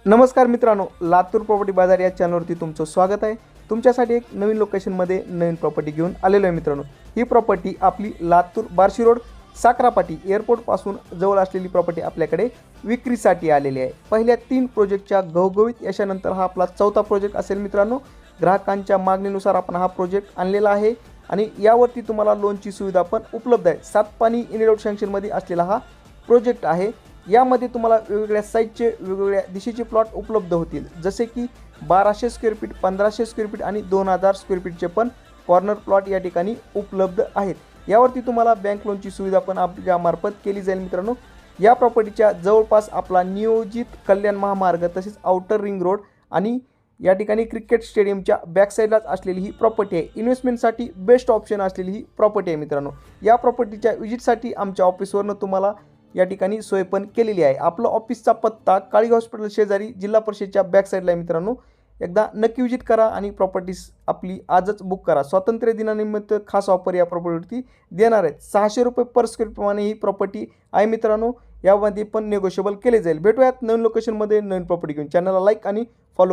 नमस्कार मित्रांनो, लातूर प्रॉपर्टी बाजार या चॅनलवरती तुमचं स्वागत आहे। तुमच्यासाठी एक नवीन लोकेशनमध्ये नवीन प्रॉपर्टी घेऊन आलेलो आहे मित्रांनो। ही प्रॉपर्टी आपली लातूर बार्शी रोड साखरापाटी एअरपोर्टपासून जवळ असलेली प्रॉपर्टी आपल्याकडे विक्रीसाठी आलेली आहे। पहिल्या 3 प्रोजेक्टच्या घवघवीत यशानंतर हा आपला चौथा प्रोजेक्ट असेल मित्रांनो। ग्राहकांच्या मागणीनुसार आपण हा प्रोजेक्ट आणलेला आहे आणि यावरती तुम्हाला लोनची सुविधा पण उपलब्ध आहे। 7 पाणी इन रोड सँक्शनमध्ये असलेला हा प्रोजेक्ट आहे। यामध्ये तुम्हाला वेगवेगळ्या साईजचे वेगवेगळ्या दिशेचे प्लॉट उपलब्ध होतील, जसे की 1200 स्क्वेअर फीट, 1500 स्क्वेअर फीट आणि 2000 स्क्वेअर फीटचे पण कॉर्नर प्लॉट या ठिकाणी उपलब्ध आहेत। यावरती तुम्हाला बँक लोनची सुविधा पण आपल्यामार्फत केली जाईल मित्रांनो। या प्रॉपर्टीच्या जवळपास आपला नियोजित कल्याण महामार्ग तसेच आउटर रिंग रोड आणि या ठिकाणी क्रिकेट स्टेडियमच्या बॅक साईडलाच असलेली ही प्रॉपर्टी आहे। इन्व्हेस्टमेंटसाठी बेस्ट ऑप्शन असलेली ही प्रॉपर्टी आहे मित्रांनो। या प्रॉपर्टीच्या विजिटसाठी आमच्या ऑफिसवरनं तुम्हाला या ठिकाणी सोय पण केलेली आहे। आपलं ऑफिसचा पत्ता काळी हॉस्पिटल शेजारी जिल्हा परिषदेच्या बॅक साईडला आहे मित्रांनो। एकदा नक्की विजिट करा आणि प्रॉपर्टीज आपली आजच बुक करा। स्वातंत्र्य दिनानिमित्त खास ऑफर या प्रॉपर्टीवरती देणार आहेत। 600 रुपये पर स्क्वेअर प्रमाणे ही प्रॉपर्टी आहे मित्रांनो। यामध्ये पण नेगोशिएबल केले जाईल। भेटूयात नवीन लोकेशनमध्ये नवीन प्रॉपर्टी घेऊन। चॅनलला लाईक आणि फॉलो